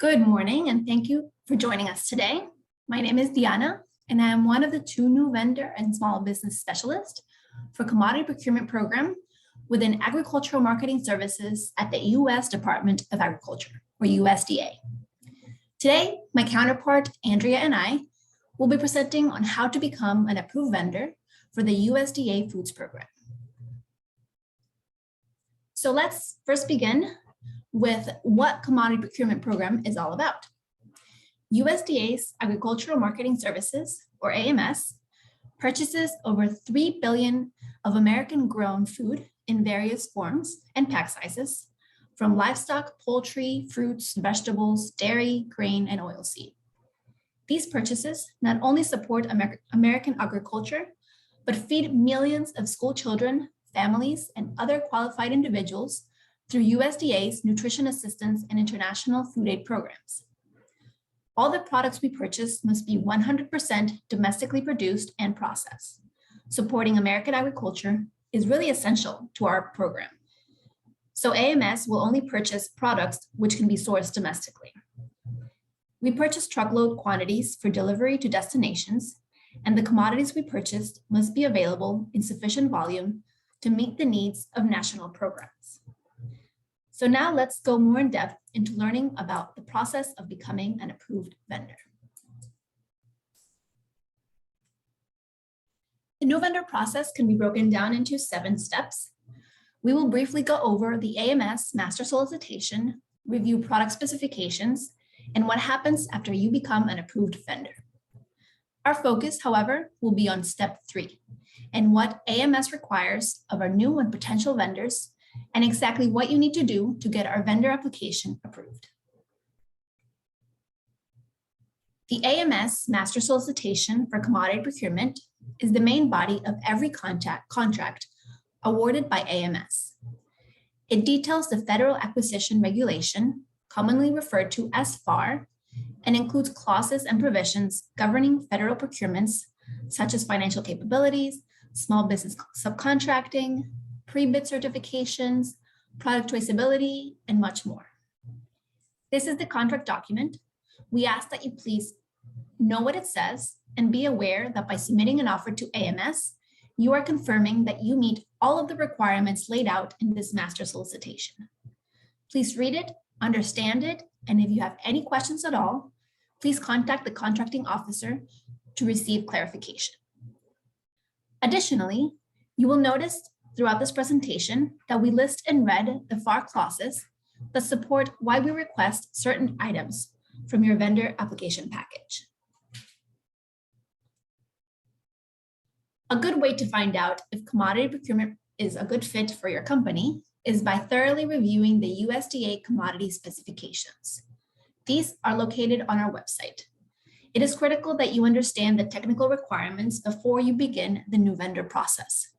Good morning, and thank you for joining us today. My name is Diana, and I am one of the two new vendor and small business specialists for Commodity Procurement Program within Agricultural Marketing Services at the U.S. Department of Agriculture, or USDA. Today, my counterpart, Andrea, and I will be presenting on how to become an approved vendor for the USDA Foods Program. So let's first begin with what Commodity Procurement Program is all about. USDA's Agricultural Marketing Services, or AMS, purchases over 3 billion of American-grown food in various forms and pack sizes, from livestock, poultry, fruits, vegetables, dairy, grain, and oilseed. These purchases not only support American agriculture, but feed millions of school children, families, and other qualified individuals through USDA's nutrition assistance and international food aid programs. All the products we purchase must be 100% domestically produced and processed. Supporting American agriculture is really essential to our program. So AMS will only purchase products which can be sourced domestically. We purchase truckload quantities for delivery to destinations, and the commodities we purchased must be available in sufficient volume to meet the needs of national programs. So now let's go more in depth into learning about the process of becoming an approved vendor. The new vendor process can be broken down into 7 steps. We will briefly go over the AMS master solicitation, review product specifications, and what happens after you become an approved vendor. Our focus, however, will be on step 3 and what AMS requires of our new and potential vendors, and exactly what you need to do to get our vendor application approved. The AMS Master Solicitation for Commodity Procurement is the main body of every contract awarded by AMS. It details the Federal Acquisition Regulation, commonly referred to as FAR, and includes clauses and provisions governing federal procurements, such as financial capabilities, small business subcontracting, pre-bid certifications, product traceability, and much more. This is the contract document. We ask that you please know what it says and be aware that by submitting an offer to AMS, you are confirming that you meet all of the requirements laid out in this master solicitation. Please read it, understand it, and if you have any questions at all, please contact the contracting officer to receive clarification. Additionally, you will notice throughout this presentation that we list in red the FAR clauses that support why we request certain items from your vendor application package. A good way to find out if commodity procurement is a good fit for your company is by thoroughly reviewing the USDA commodity specifications. These are located on our website. It is critical that you understand the technical requirements before you begin the new vendor process.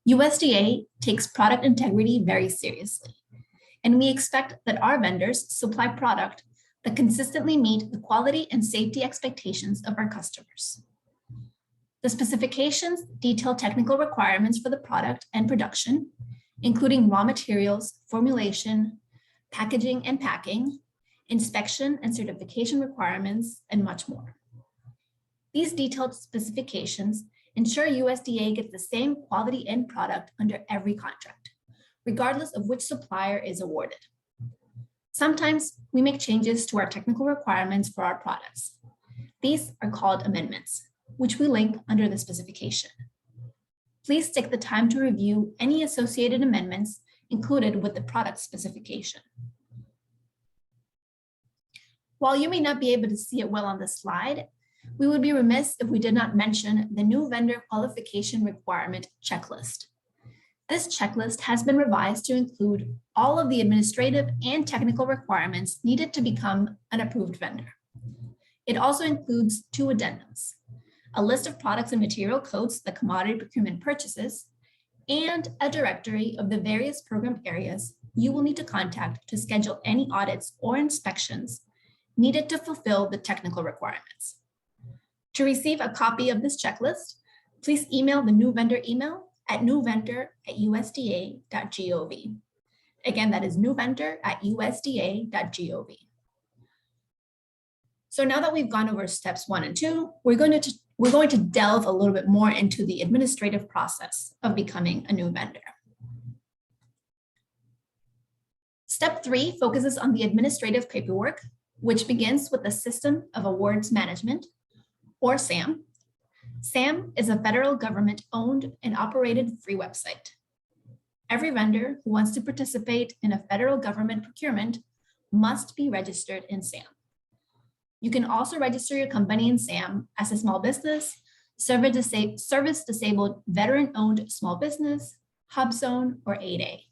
USDA takes product integrity very seriously, and we expect that our vendors supply product that consistently meet the quality and safety expectations of our customers. The specifications detail technical requirements for the product and production, including raw materials, formulation, packaging and packing, inspection and certification requirements, and much more. These detailed specifications ensure USDA gets the same quality end product under every contract, regardless of which supplier is awarded. Sometimes we make changes to our technical requirements for our products. These are called amendments, which we link under the specification. Please take the time to review any associated amendments included with the product specification. While you may not be able to see it well on the slide, we would be remiss if we did not mention the new vendor qualification requirement checklist. This checklist has been revised to include all of the administrative and technical requirements needed to become an approved vendor. It also includes 2 addendums: a list of products and material codes that commodity procurement purchases, and a directory of the various program areas you will need to contact to schedule any audits or inspections needed to fulfill the technical requirements. To receive a copy of this checklist, please email the new vendor email at newvendor@usda.gov. Again, that is newvendor@usda.gov. So now that we've gone over steps 1 and 2, we're going to delve a little bit more into the administrative process of becoming a new vendor. Step 3 focuses on the administrative paperwork, which begins with the System of Awards Management, or SAM. SAM is a federal government-owned and operated free website. Every vendor who wants to participate in a federal government procurement must be registered in SAM. You can also register your company in SAM as a small business, service-disabled veteran-owned small business, HubZone, or 8A.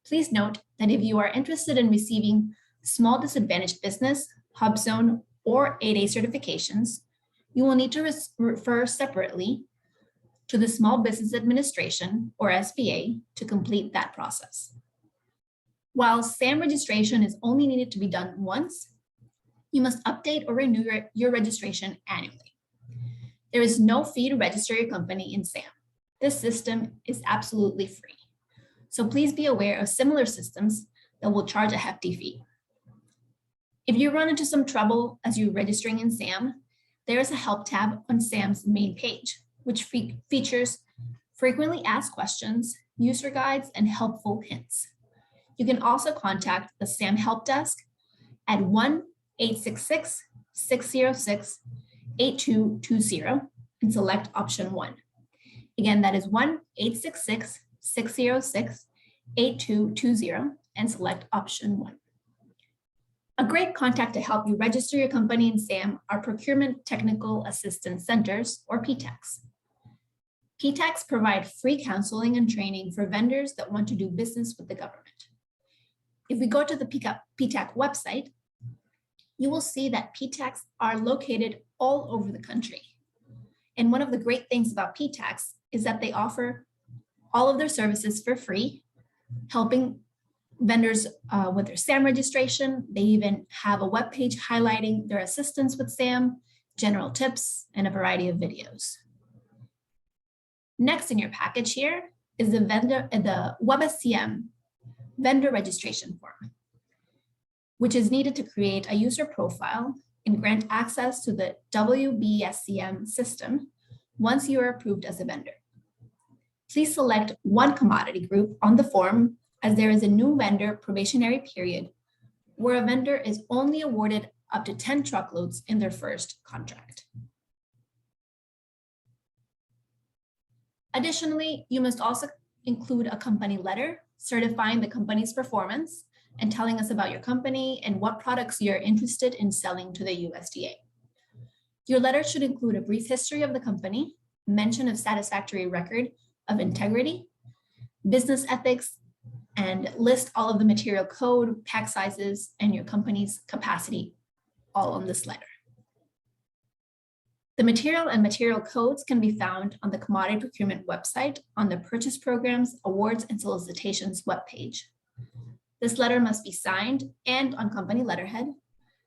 Please note that if you are interested in receiving small disadvantaged business, HubZone, or 8A certifications, you will need to refer separately to the Small Business Administration, or SBA, to complete that process. While SAM registration is only needed to be done once, you must update or renew your registration annually. There is no fee to register your company in SAM. This system is absolutely free. So please be aware of similar systems that will charge a hefty fee. If you run into some trouble as you're registering in SAM, there is a help tab on SAM's main page, which features frequently asked questions, user guides, and helpful hints. You can also contact the SAM help desk at 1-866-606-8220 and select option 1. Again, that is 1-866-606-8220 and select option 1. A great contact to help you register your company in SAM are Procurement Technical Assistance Centers, or PTACs. PTACs provide free counseling and training for vendors that want to do business with the government. If we go to the PTAC website, you will see that PTACs are located all over the country. And one of the great things about PTACs is that they offer all of their services for free, helping vendors with their SAM registration. They even have a webpage highlighting their assistance with SAM, general tips, and a variety of videos. Next in your package here is the WebSCM vendor registration form, which is needed to create a user profile and grant access to the WBSCM system once you are approved as a vendor. Please select one commodity group on the form, as there is a new vendor probationary period where a vendor is only awarded up to 10 truckloads in their first contract. Additionally, you must also include a company letter certifying the company's performance and telling us about your company and what products you're interested in selling to the USDA. Your letter should include a brief history of the company, mention of satisfactory record of integrity, business ethics, and list all of the material code, pack sizes, and your company's capacity all on this letter. The material and material codes can be found on the Commodity Procurement website on the Purchase Programs, Awards, and Solicitations webpage. This letter must be signed and on company letterhead,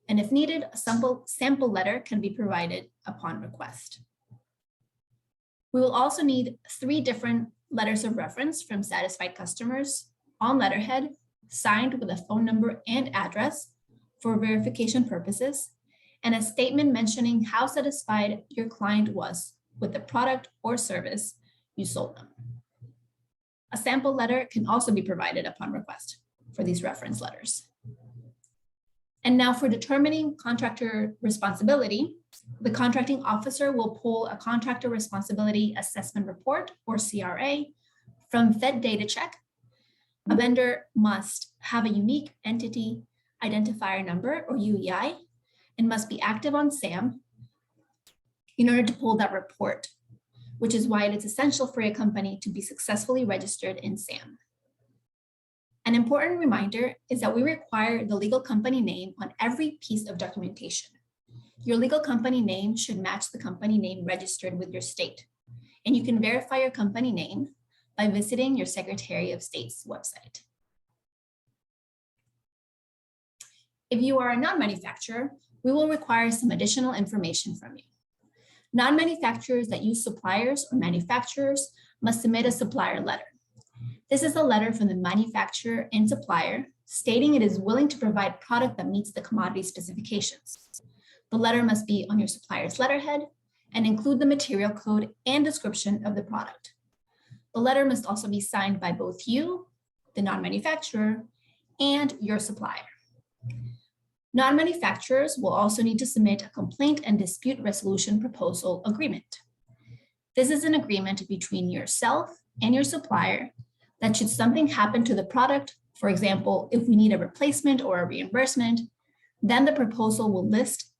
and if needed, a sample letter can be provided upon request. We will also need 3 different letters of reference from satisfied customers on letterhead, signed with a phone number and address for verification purposes, and a statement mentioning how satisfied your client was with the product or service you sold them. A sample letter can also be provided upon request for these reference letters. And now for determining contractor responsibility, the contracting officer will pull a contractor responsibility assessment report, or CRA, from FedDataCheck. A vendor must have a Unique Entity Identifier number, or UEI, and must be active on SAM in order to pull that report, which is why it is essential for a company to be successfully registered in SAM. An important reminder is that we require the legal company name on every piece of documentation. Your legal company name should match the company name registered with your state, and you can verify your company name by visiting your Secretary of State's website. If you are a non-manufacturer, we will require some additional information from you. Non-manufacturers that use suppliers or manufacturers must submit a supplier letter. This is a letter from the manufacturer and supplier stating it is willing to provide product that meets the commodity specifications. The letter must be on your supplier's letterhead and include the material code and description of the product. The letter must also be signed by both you, the non-manufacturer, and your supplier. Non-manufacturers will also need to submit a complaint and dispute resolution proposal agreement. This is an agreement between yourself and your supplier that should something happen to the product, for example, if we need a replacement or a reimbursement, then the proposal will list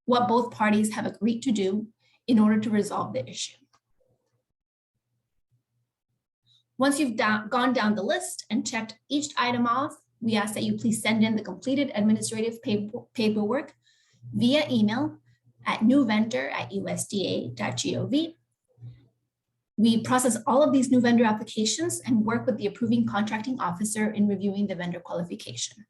what both parties have agreed to do in order to resolve the issue. Once you've gone down the list and checked each item off, we ask that you please send in the completed administrative paperwork via email at newvendor@usda.gov. We process all of these new vendor applications and work with the approving contracting officer in reviewing the vendor qualification.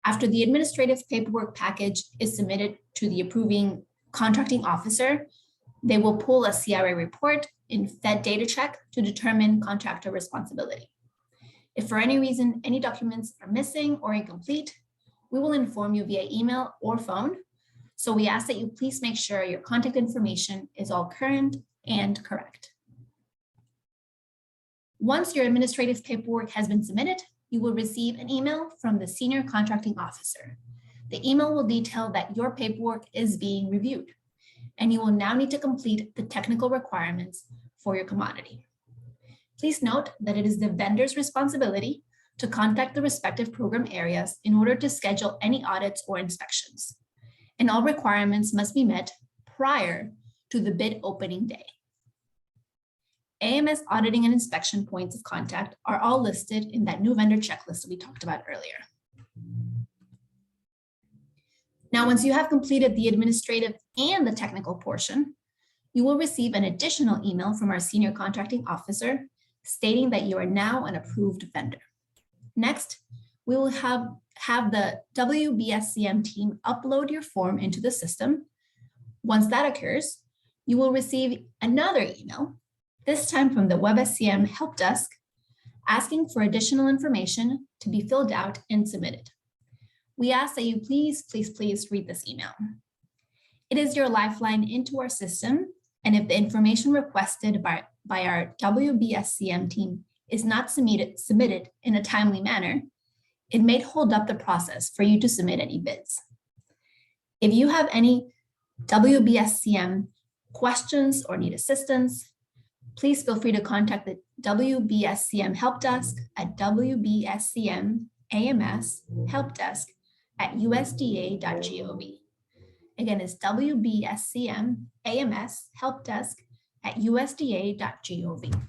After the administrative paperwork package is submitted to the approving contracting officer, they will pull a CRA report in FedDataCheck to determine contractor responsibility. If for any reason any documents are missing or incomplete, we will inform you via email or phone. So we ask that you please make sure your contact information is all current and correct. Once your administrative paperwork has been submitted, you will receive an email from the senior contracting officer. The email will detail that your paperwork is being reviewed, and you will now need to complete the technical requirements for your commodity. Please note that it is the vendor's responsibility to contact the respective program areas in order to schedule any audits or inspections, and all requirements must be met prior to the bid opening day. AMS auditing and inspection points of contact are all listed in that new vendor checklist that we talked about earlier. Now, once you have completed the administrative and the technical portion, you will receive an additional email from our senior contracting officer stating that you are now an approved vendor. Next, we will have the WBSCM team upload your form into the system. Once that occurs, you will receive another email, this time from the WebSCM help desk, asking for additional information to be filled out and submitted. We ask that you please read this email. It is your lifeline into our system, and if the information requested by our WBSCM team is not submitted in a timely manner, it may hold up the process for you to submit any bids. If you have any WBSCM questions or need assistance, please feel free to contact the WBSCM help desk at wbscm-amshelpdesk@usda.gov. Again, it's wbscm-amshelpdesk@usda.gov.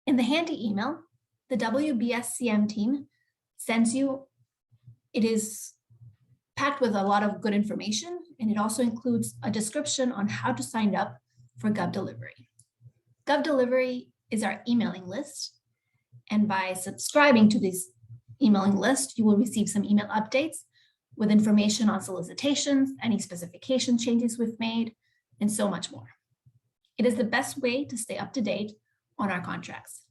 In the handy email, the WBSCM team sends you, it is packed with a lot of good information, and it also includes a description on how to sign up for GovDelivery. GovDelivery is our emailing list, and by subscribing to this emailing list, you will receive some email updates with information on solicitations, any specification changes we've made, and so much more. It is the best way to stay up to date on our contracts.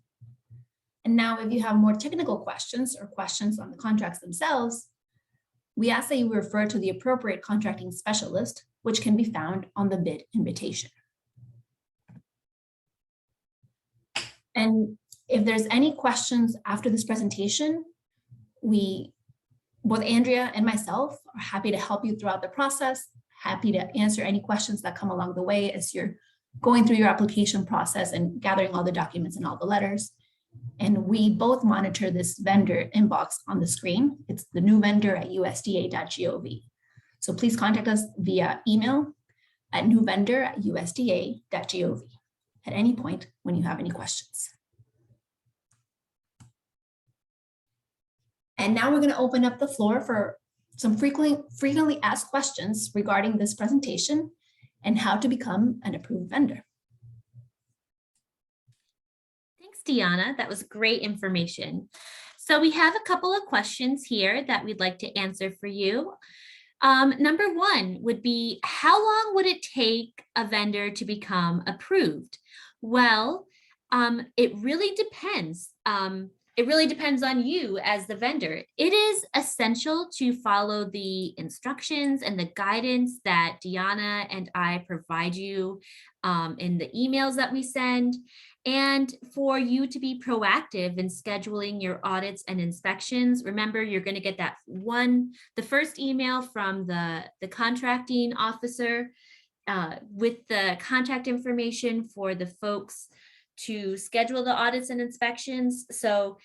And now, if you have more technical questions or questions on the contracts themselves, we ask that you refer to the appropriate contracting specialist, which can be found on the bid invitation. And if there's any questions after this presentation, both Andrea and myself are happy to help you throughout the process, happy to answer any questions that come along the way as you're going through your application process and gathering all the documents and all the letters. And we both monitor this vendor inbox on the screen. It's the new vendor at usda.gov. So please contact us via email at newvendor@usda.gov at any point when you have any questions. And now we're going to open up the floor for some frequently asked questions regarding this presentation and how to become an approved vendor. Thanks, Deanna. That was great information. So we have a couple of questions here that we'd like to answer for you. Number one would be, how long would it take a vendor to become approved? Well, it really depends. it really depends on you as the vendor. It is essential to follow the instructions and the guidance that Deanna and I provide you in the emails that we send, and for you to be proactive in scheduling your audits and inspections. Remember, you're going to get the first email from the contracting officer with the contact information for the folks to schedule the audits and inspections. So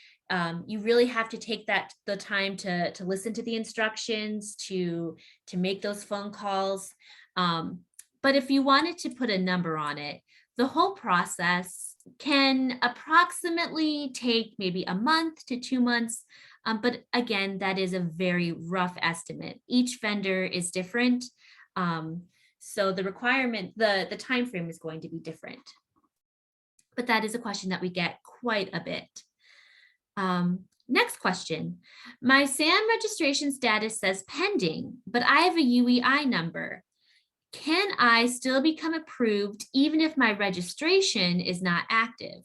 you really have to take the time to listen to the instructions, to make those phone calls. But if you wanted to put a number on it, the whole process can approximately take maybe a month to 2 months. But again, that is a very rough estimate. Each vendor is different. So the requirement, the time frame is going to be different. But that is a question that we get quite a bit. Next question. My SAM registration status says pending, but I have a UEI number. Can I still become approved even if my registration is not active?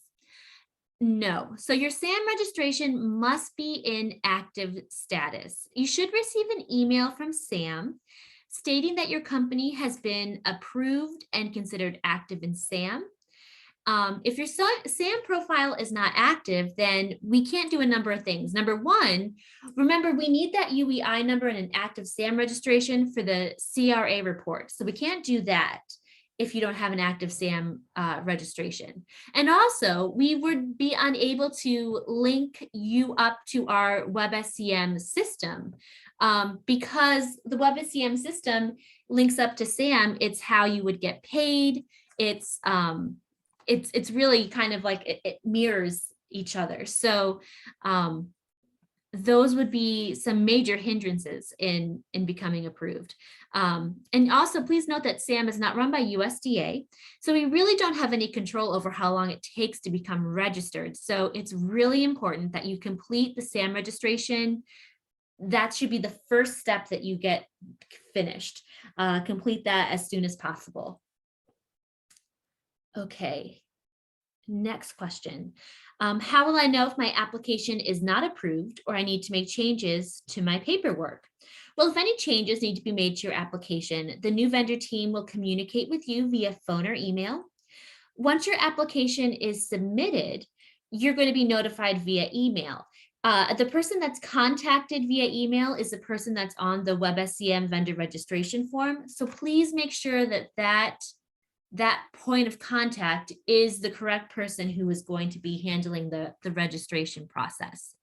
No. So your SAM registration must be in active status. You should receive an email from SAM stating that your company has been approved and considered active in SAM. If your SAM profile is not active, then we can't do a number of things. Number one, remember, we need that UEI number and an active SAM registration for the CRA report. So we can't do that if you don't have an active SAM registration. And also, we would be unable to link you up to our WebSCM system because the WebSCM system links up to SAM. It's how you would get paid. It's really kind of like it mirrors each other. So those would be some major hindrances in becoming approved. And also, please note that SAM is not run by USDA. So we really don't have any control over how long it takes to become registered. So it's really important that you complete the SAM registration. That should be the first step that you get finished. Complete that as soon as possible. Okay, next question. How will I know if my application is not approved or I need to make changes to my paperwork? Well, if any changes need to be made to your application, the new vendor team will communicate with you via phone or email. Once your application is submitted, you're going to be notified via email. The person that's contacted via email is the person that's on the WebSCM vendor registration form. So please make sure that point of contact is the correct person who is going to be handling the registration process.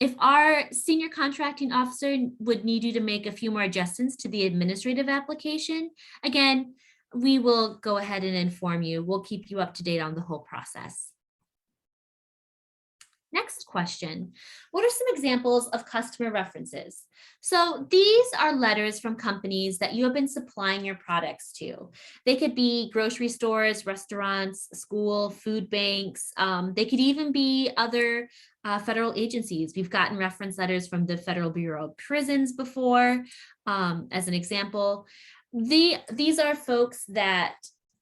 If our senior contracting officer would need you to make a few more adjustments to the administrative application, again, we will go ahead and inform you. We'll keep you up to date on the whole process. Next question. What are some examples of customer references? So these are letters from companies that you have been supplying your products to. They could be grocery stores, restaurants, school, food banks. They could even be other federal agencies. We've gotten reference letters from the Federal Bureau of Prisons before, as an example. These are folks that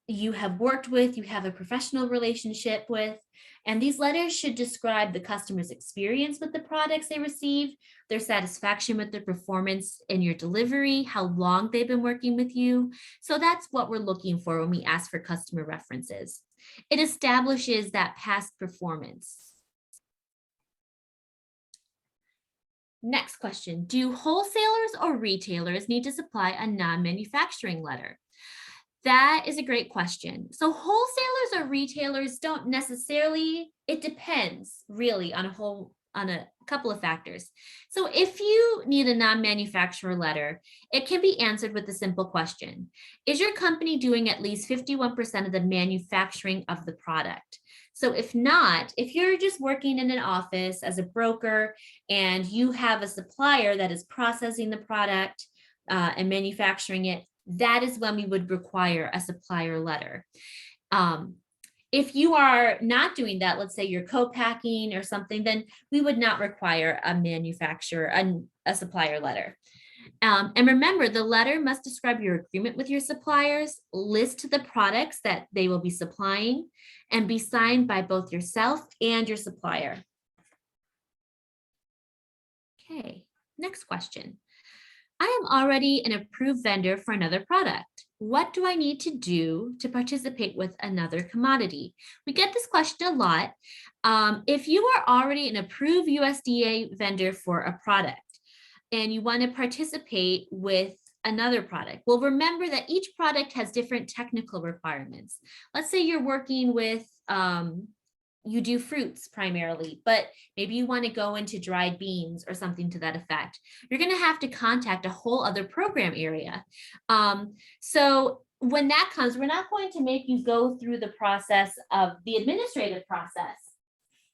you have worked with, you have a professional relationship with. And these letters should describe the customer's experience with the products they receive, their satisfaction with their performance in your delivery, how long they've been working with you. So that's what we're looking for when we ask for customer references. It establishes that past performance. Next question. Do wholesalers or retailers need to supply a non-manufacturing letter? That is a great question. So wholesalers or retailers don't necessarily, it depends really on a couple of factors. So if you need a non-manufacturer letter, it can be answered with a simple question. Is your company doing at least 51% of the manufacturing of the product? So if not, if you're just working in an office as a broker and you have a supplier that is processing the product and manufacturing it, that is when we would require a supplier letter. If you are not doing that, let's say you're co-packing or something, then we would not require a supplier letter. And remember, the letter must describe your agreement with your suppliers, list the products that they will be supplying, and be signed by both yourself and your supplier. Okay, next question. I am already an approved vendor for another product. What do I need to do to participate with another commodity? We get this question a lot. If you are already an approved USDA vendor for a product and you want to participate with another product, well, remember that each product has different technical requirements. Let's say you're working with you do fruits primarily, but maybe you want to go into dried beans or something to that effect. You're going to have to contact a whole other program area. So when that comes, we're not going to make you go through the process of the administrative process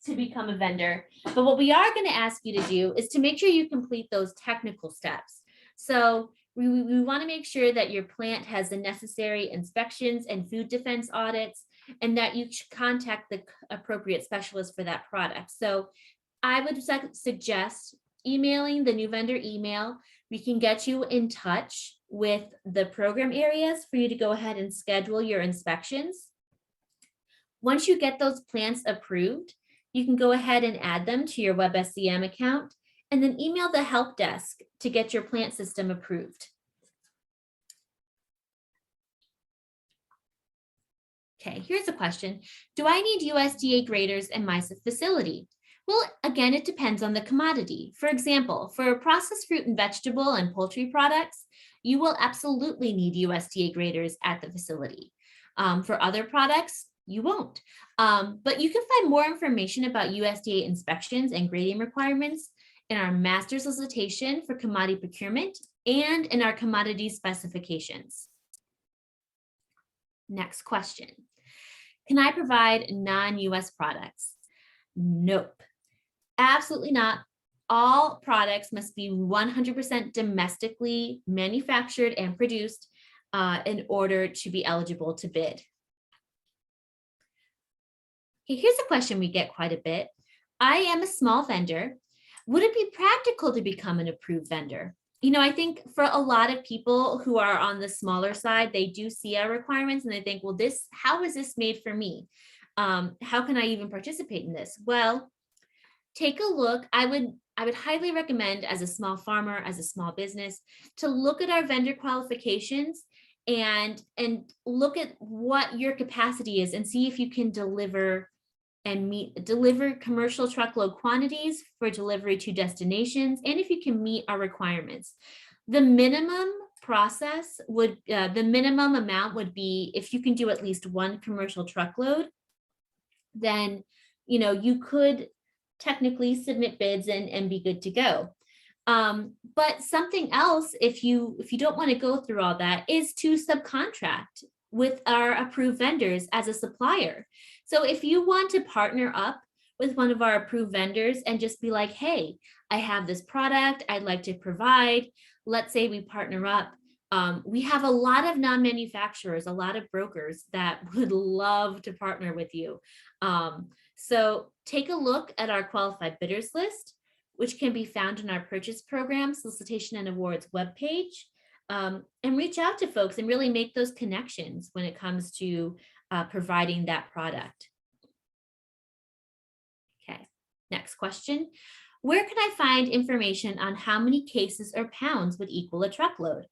to become a vendor. But what we are going to ask you to do is to make sure you complete those technical steps. So we want to make sure that your plant has the necessary inspections and food defense audits, and that you should contact the appropriate specialist for that product. So I would suggest emailing the new vendor email. We can get you in touch with the program areas for you to go ahead and schedule your inspections. Once you get those plants approved, you can go ahead and add them to your WebSCM account and then email the help desk to get your plant system approved. Okay, here's a question. Do I need USDA graders in my facility? Well, again, it depends on the commodity. For example, for processed fruit and vegetable and poultry products, you will absolutely need USDA graders at the facility. For other products, you won't. But you can find more information about USDA inspections and grading requirements in our master solicitation for commodity procurement and in our commodity specifications. Next question. Can I provide non-US products? Nope, absolutely not. All products must be 100% domestically manufactured and produced in order to be eligible to bid. Okay, here's a question we get quite a bit. I am a small vendor. Would it be practical to become an approved vendor? You know, I think for a lot of people who are on the smaller side, they do see our requirements and they think, well, how is this made for me? How can I even participate in this? Well, take a look. I would highly recommend, as a small farmer, as a small business, to look at our vendor qualifications and look at what your capacity is and see if you can deliver commercial truckload quantities for delivery to destinations, and if you can meet our requirements. The minimum amount would be, if you can do at least one commercial truckload, then you could technically submit bids and be good to go. But something else, if you don't want to go through all that, is to subcontract with our approved vendors as a supplier. So if you want to partner up with one of our approved vendors and just be like, hey, I have this product I'd like to provide. Let's say we partner up. We have a lot of non-manufacturers, a lot of brokers that would love to partner with you. So take a look at our qualified bidders list, which can be found in our purchase program solicitation and awards webpage. And reach out to folks and really make those connections when it comes to providing that product. Okay, next question. Where can I find information on how many cases or pounds would equal a truckload?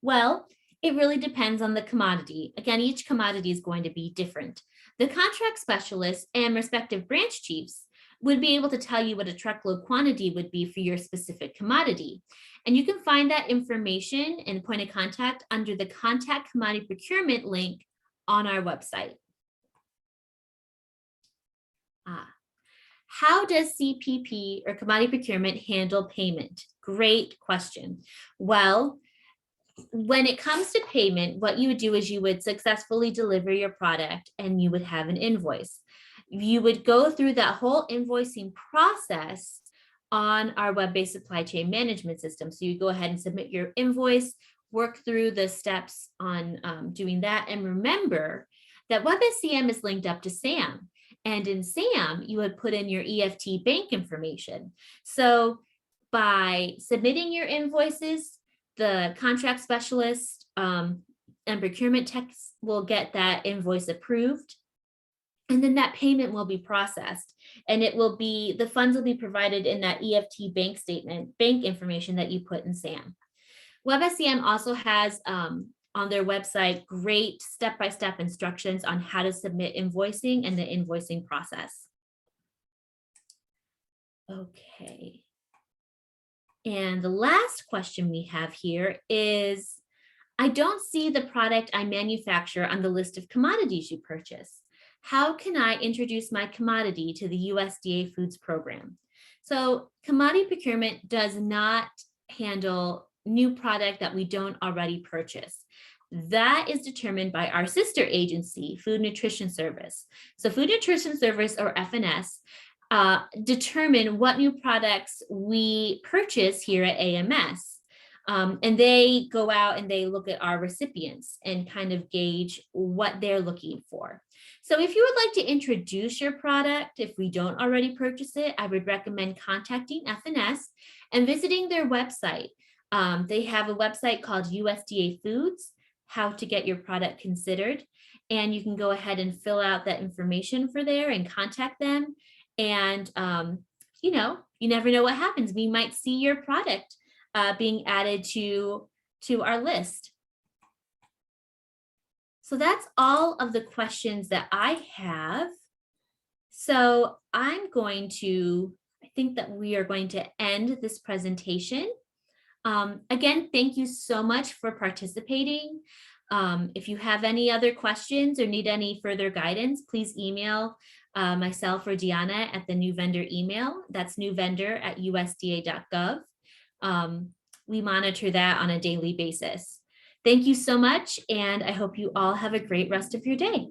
Well, it really depends on the commodity. Again, each commodity is going to be different. The contract specialists and respective branch chiefs would be able to tell you what a truckload quantity would be for your specific commodity. And you can find that information and point of contact under the Contact Commodity Procurement link on our website. How does CPP or commodity procurement handle payment? Great question. Well, when it comes to payment, what you would do is you would successfully deliver your product and you would have an invoice. You would go through that whole invoicing process on our web-based supply chain management system. So you go ahead and submit your invoice, work through the steps on doing that. And remember that WebSCM is linked up to SAM. And in SAM, you would put in your EFT bank information. So by submitting your invoices, the contract specialist and procurement techs will get that invoice approved. And then that payment will be processed, and the funds will be provided in that EFT bank statement, bank information that you put in SAM. WebSCM also has on their website great step-by-step instructions on how to submit invoicing and the invoicing process. Okay. And the last question we have here is, I don't see the product I manufacture on the list of commodities you purchase. How can I introduce my commodity to the USDA Foods program? So commodity procurement does not handle new product that we don't already purchase. That is determined by our sister agency, Food Nutrition Service. So Food Nutrition Service, or FNS, determine what new products we purchase here at AMS. And they go out and they look at our recipients and kind of gauge what they're looking for. So if you would like to introduce your product, if we don't already purchase it, I would recommend contacting FNS and visiting their website. They have a website called USDA Foods, How to Get Your Product Considered. And you can go ahead and fill out that information for there and contact them. And, you know, you never know what happens. We might see your product being added to our list. So that's all of the questions that I have. So I think that we are going to end this presentation. Again, thank you so much for participating. If you have any other questions or need any further guidance, please email myself or Deanna at the new vendor email. That's newvendor@usda.gov. We monitor that on a daily basis. Thank you so much, and I hope you all have a great rest of your day.